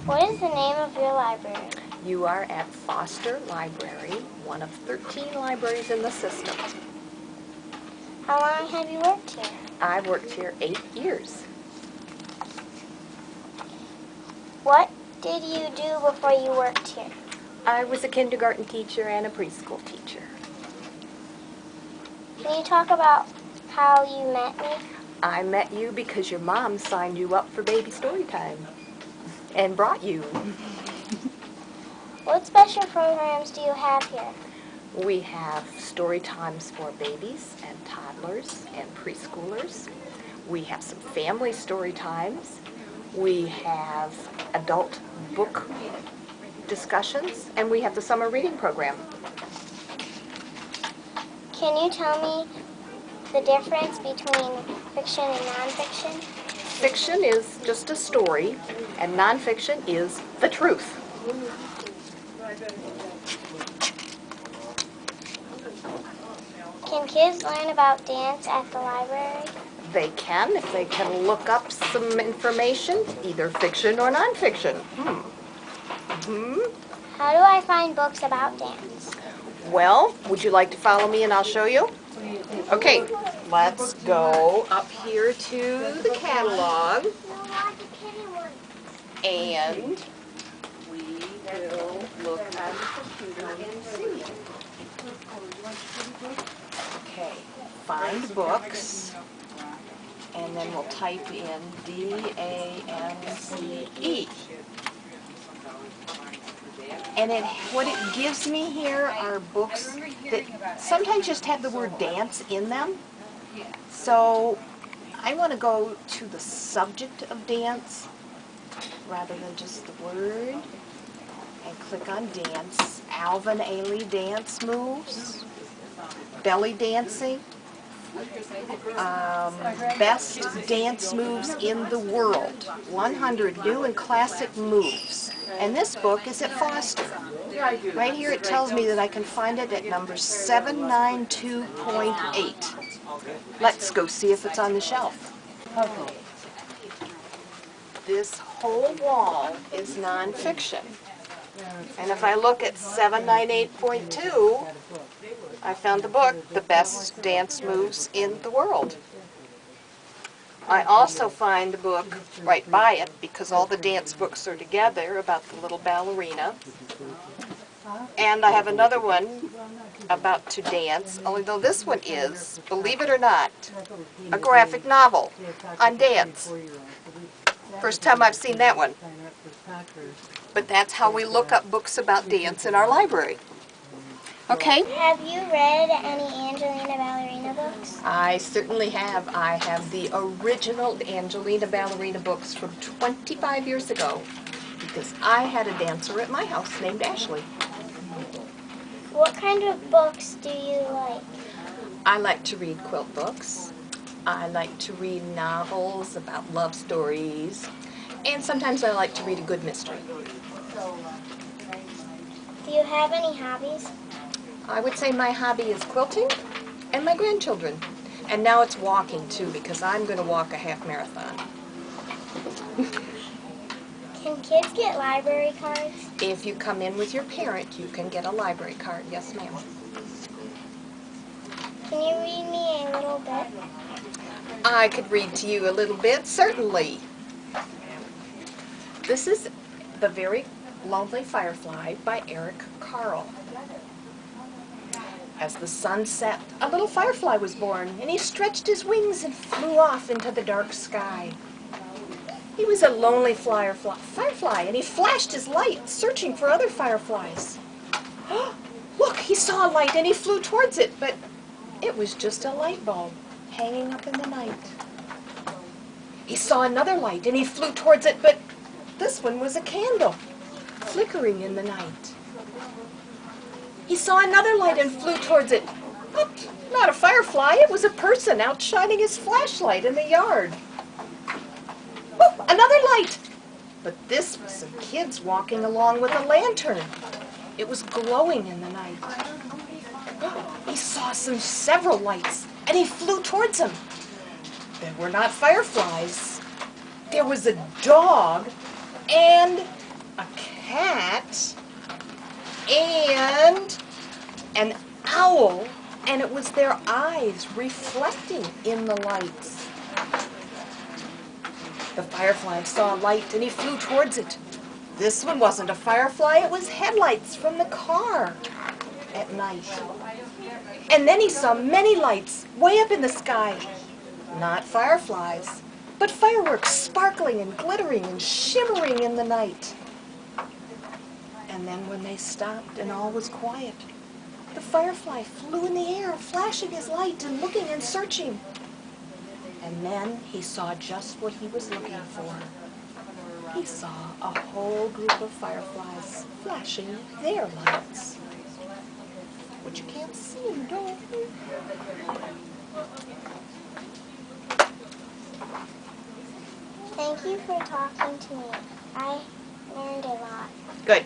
What is the name of your library? You are at Foster Library, one of 13 libraries in the system. How long have you worked here? I've worked here 8 years. What did you do before you worked here? I was a kindergarten teacher and a preschool teacher. Can you talk about how you met me? I met you because your mom signed you up for baby story time and brought you. What special programs do you have here? We have story times for babies and toddlers and preschoolers. We have some family story times. We have adult book discussions, and we have the summer reading program. Can you tell me the difference between fiction and nonfiction? Fiction is just a story, and nonfiction is the truth. Can kids learn about dance at the library? They can, if they can look up some information, either fiction or nonfiction. How do I find books about dance? Well, would you like to follow me and I'll show you? Okay, let's go up here to the catalog, and we will look on the computer and see. Okay, find books, and then we'll type in D-A-N-C-E. And what it gives me here are books that sometimes just have the word dance in them. So I want to go to the subject of dance rather than just the word, and click on dance. Alvin Ailey dance moves, belly dancing, best dance moves in the world, 100 new and classic moves. And this book is at Foster. Right here it tells me that I can find it at number 792.8. Let's go see if it's on the shelf. This whole wall is nonfiction. And if I look at 798.2, I found the book, The Best Dance Moves in the World. I also find the book right by it, because all the dance books are together, about the little ballerina. And I have another one about to dance, although this one is, believe it or not, a graphic novel on dance. First time I've seen that one. But that's how we look up books about dance in our library. Okay? Have you read any Angelina Ballerina books? I certainly have. I have the original Angelina Ballerina books from 25 years ago, because I had a dancer at my house named Ashley. What kind of books do you like? I like to read quilt books. I like to read novels about love stories. And sometimes I like to read a good mystery. Do you have any hobbies? I would say my hobby is quilting and my grandchildren. And now it's walking too, because I'm going to walk a half marathon. Can kids get library cards? If you come in with your parent, you can get a library card. Yes, ma'am. Can you read me a little bit? I could read to you a little bit, certainly. This is The Very Lonely Firefly by Eric Carle. As the sun set, a little firefly was born, and he stretched his wings and flew off into the dark sky. He was a lonely firefly, and he flashed his light, searching for other fireflies. Look, he saw a light, and he flew towards it, but it was just a light bulb hanging up in the night. He saw another light, and he flew towards it, but this one was a candle, flickering in the night. He saw another light and flew towards it. But not a firefly, it was a person out shining his flashlight in the yard. Oh, another light! But this was some kids walking along with a lantern. It was glowing in the night. He saw several lights, and he flew towards them. They were not fireflies. There was a dog and a cat, and an owl, and it was their eyes reflecting in the lights. The firefly saw a light and he flew towards it. This one wasn't a firefly, it was headlights from the car at night. And then he saw many lights way up in the sky. Not fireflies, but fireworks sparkling and glittering and shimmering in the night. And then when they stopped and all was quiet, the firefly flew in the air, flashing his light and looking and searching. And then he saw just what he was looking for. He saw a whole group of fireflies flashing their lights. But you can't see them, don't you? Thank you for talking to me. I learned a lot. Good.